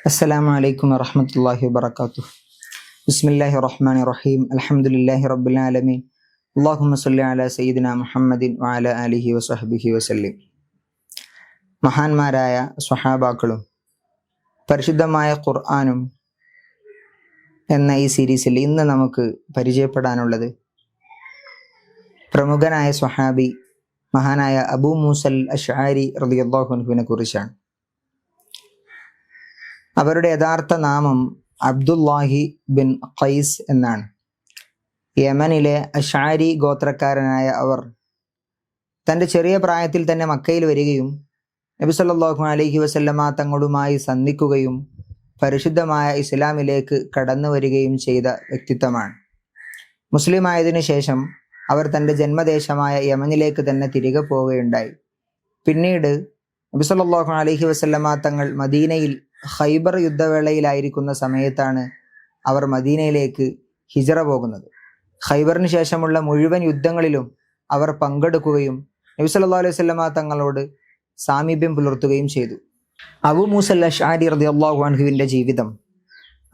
അസ്സലാമു അലൈക്കും വറഹ്മത്തുള്ളാഹി വബറകാതുഹു. ബിസ്മില്ലാഹിർ റഹ്മാനിർ റഹീം. അൽഹംദുലില്ലാഹി റബ്ബിൽ ആലമീൻ. അല്ലാഹുമ്മ സ്വല്ലി അലാ സയ്യിദിനാ മുഹമ്മദിൻ വഅലാ ആലിഹി വസഹ്ബിഹി വസല്ലം. മഹാന്മാരായ സ്വഹാബാക്കളും പരിശുദ്ധമായ ഖുർആനും എന്ന ഈ സീരീസിൽ ഇന്ന് നമുക്ക് പരിചയപ്പെടാനുള്ളത് പ്രമുഖനായ സ്വഹാബി മഹാനായ അബൂ മൂസൽ അശ്അരി റളിയല്ലാഹു അൻഹുവിനെ കുറിച്ചാണ്. അവരുടെ യഥാർത്ഥ നാമം അബ്ദുല്ലാഹി ബിൻ ഖൈസ് എന്നാണ്. യമനിലെ അശ്അരി ഗോത്രക്കാരനായ അവർ തൻ്റെ ചെറിയ പ്രായത്തിൽ തന്നെ മക്കയിൽ വരികയും നബി സല്ലല്ലാഹു അലൈഹി വസല്ലമ തങ്ങളുമായി സന്ധിക്കുകയും പരിശുദ്ധമായ ഇസ്ലാമിലേക്ക് കടന്നു വരികയും ചെയ്ത വ്യക്തിത്വമാണ്. മുസ്ലിം ആയതിനു ശേഷം അവർ തൻ്റെ ജന്മദേശമായ യമനിലേക്ക് തന്നെ തിരികെ പോവുകയുണ്ടായി. പിന്നീട് നബി സല്ലല്ലാഹു അലൈഹി വസല്ലമ തങ്ങൾ മദീനയിൽ ഖൈബർ യുദ്ധവേളയിലായിരിക്കുന്ന സമയത്താണ് അവർ മദീനയിലേക്ക് ഹിജറ പോകുന്നത്. ഖൈബറിന് ശേഷമുള്ള മുഴുവൻ യുദ്ധങ്ങളിലും അവർ പങ്കെടുക്കുകയും നബി സല്ലല്ലാഹു അലൈഹി വസല്ലമ തങ്ങളോട് സാമീപ്യം പുലർത്തുകയും ചെയ്തു. അബൂ മൂസൽ അശ്അരി റളിയല്ലാഹു അൻഹുവിൻ്റെ ജീവിതം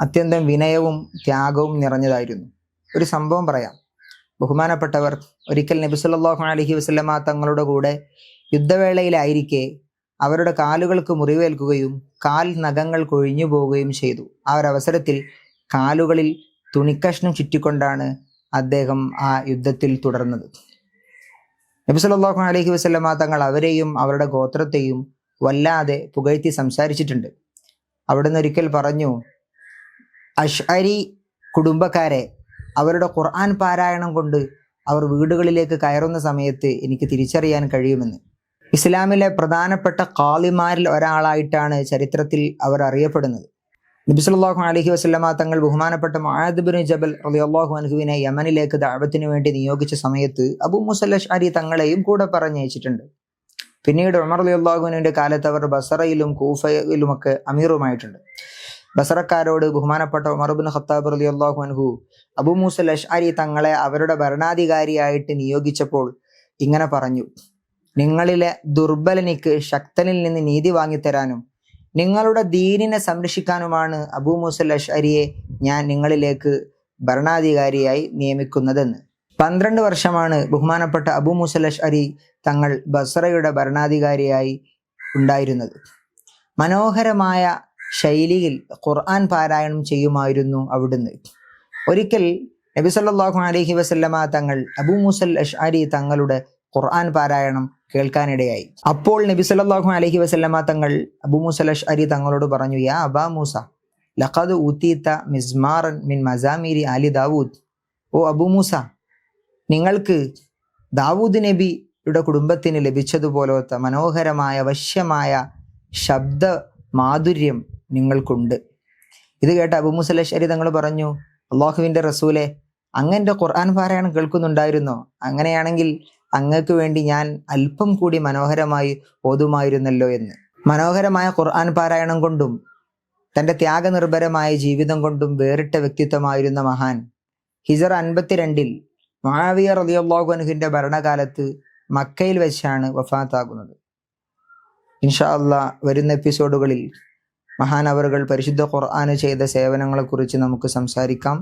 അത്യന്തം വിനയവും ത്യാഗവും നിറഞ്ഞതായിരുന്നു. ഒരു സംഭവം പറയാം. ബഹുമാനപ്പെട്ടവർ ഒരിക്കൽ നബി സല്ലല്ലാഹു അലൈഹി വസല്ലമ തങ്ങളുടെ കൂടെ യുദ്ധവേളയിലായിരിക്കെ അവരുടെ കാലുകൾക്ക് മുറിവേൽക്കുകയും കാൽ നഖങ്ങൾ കൊഴിഞ്ഞു പോവുകയും ചെയ്തു. ആ ഒരവസരത്തിൽ കാലുകളിൽ തുണിക്കഷ്ണം ചുറ്റിക്കൊണ്ടാണ് അദ്ദേഹം ആ യുദ്ധത്തിൽ തുടർന്നത്. നബി സല്ലല്ലാഹു അലൈഹി വസല്ലമ തങ്ങൾ അവരെയും അവരുടെ ഗോത്രത്തെയും വല്ലാതെ പുകഴ്ത്തി സംസാരിച്ചിട്ടുണ്ട്. അവിടുന്ന് ഒരിക്കൽ പറഞ്ഞു, അശ്അരി കുടുംബക്കാരെ അവരുടെ ഖുർആൻ പാരായണം കൊണ്ട് അവർ വീടുകളിലേക്ക് കയറുന്ന സമയത്ത് എനിക്ക് തിരിച്ചറിയാൻ കഴിയുമെന്ന്. ഇസ്ലാമിലെ പ്രധാനപ്പെട്ട ഖാളിമാരിൽ ഒരാളായിട്ടാണ് ചരിത്രത്തിൽ അവർ അറിയപ്പെടുന്നത്. നബി സല്ലല്ലാഹു അലൈഹി വസല്ലമ തങ്ങൾ ബഹുമാനപ്പെട്ട മുആദ് ബിൻ ജബൽ റളിയല്ലാഹു അൻഹുവിനെ യമനിലേക്ക് ദഅവത്തിന് വേണ്ടി നിയോഗിച്ച സമയത്ത് അബൂ മൂസൽ അശ്അരി തങ്ങളെയും കൂടെ പറഞ്ഞയച്ചിട്ടുണ്ട്. പിന്നീട് ഉമർ റളിയല്ലാഹു അൻഹുവിന്റെ കാലത്ത് അവർ ബസറയിലും കൂഫയിലുമൊക്കെ അമീറുമായിട്ടുണ്ട്. ബസറക്കാരോട് ബഹുമാനപ്പെട്ട ഉമർ ഇബ്നു ഖത്താബ് റളിയല്ലാഹു അൻഹു അബൂ മൂസൽ അശ്അരി തങ്ങളെ അവരുടെ ഭരണാധികാരിയായിട്ട് നിയോഗിച്ചപ്പോൾ ഇങ്ങനെ പറഞ്ഞു: നിങ്ങളിലെ ദുർബലനിക്ക് ശക്തനിൽ നിന്ന് നീതി വാങ്ങിത്തരാനും നിങ്ങളുടെ ദീനിനെ സംരക്ഷിക്കാനുമാണ് അബൂ മൂസൽ അശ്അരിയെ ഞാൻ നിങ്ങളിലേക്ക് ഭരണാധികാരിയായി നിയമിക്കുന്നതെന്ന്. 12 വർഷമാണ് ബഹുമാനപ്പെട്ട അബൂ മൂസൽ അശ്അരി തങ്ങൾ ബസറയുടെ ഭരണാധികാരിയായി ഉണ്ടായിരുന്നത്. മനോഹരമായ ശൈലിയിൽ ഖുർആൻ പാരായണം ചെയ്യുമായിരുന്നു അവിടുന്ന്. ഒരിക്കൽ നബി സല്ലല്ലാഹു അലൈഹി വസല്ലമ തങ്ങൾ അബൂ മൂസൽ അശ്അരി തങ്ങളുടെ ഖുർആൻ പാരായണം കേൾക്കാനിടയായി. അപ്പോൾ നബി സല്ലല്ലാഹു അലൈഹി വസല്ലമ തങ്ങൾ അബൂ മൂസൽ അശ്അരി തങ്ങളോട് പറഞ്ഞു: യാ അബാ മൂസ ലഖദ് ഊതീത മിസ്മാറൻ മിൻ മസാമീരി ആലി ദാവൂദ്. ഓ അബൂ മൂസ, നിങ്ങൾക്ക് ദാവൂദ് നബിയുടെ കുടുംബത്തിന് ലഭിച്ചതുപോലത്തെ മനോഹരമായ വശ്യമായ ശബ്ദ മാധുര്യം നിങ്ങൾക്കുണ്ട്. ഇത് കേട്ട അബൂ മൂസൽ അശ്അരി തങ്ങൾ പറഞ്ഞു: അള്ളാഹുവിൻ്റെ റസൂലെ, അങ്ങൻ്റെ ഖുർആൻ പാരായണം കേൾക്കുന്നുണ്ടായിരുന്നോ? അങ്ങനെയാണെങ്കിൽ അങ്ങക്ക് വേണ്ടി ഞാൻ അല്പം കൂടി മനോഹരമായി ഓതുമായിരുന്നല്ലോ എന്ന്. മനോഹരമായ ഖുർആൻ പാരായണം കൊണ്ടും തൻ്റെ ത്യാഗനിർഭരമായ ജീവിതം കൊണ്ടും വേറിട്ട വ്യക്തിത്വമായിരുന്ന മഹാൻ ഹിജറ 52-ൽ മുആവിയ റളിയല്ലാഹു അൻഹുവിൻ്റെ ഭരണകാലത്ത് മക്കയിൽ വെച്ചാണ് വഫാത്താകുന്നത്. ഇൻഷാ അല്ലാഹ് വരുന്ന എപ്പിസോഡുകളിൽ മഹാനവറുകൾ പരിശുദ്ധ ഖുർആന് ചെയ്ത സേവനങ്ങളെക്കുറിച്ച് നമുക്ക് സംസാരിക്കാം.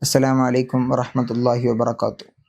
അസ്സലാമു അലൈക്കും വറഹ്മത്തുള്ളാഹി വബറകാതുഹു.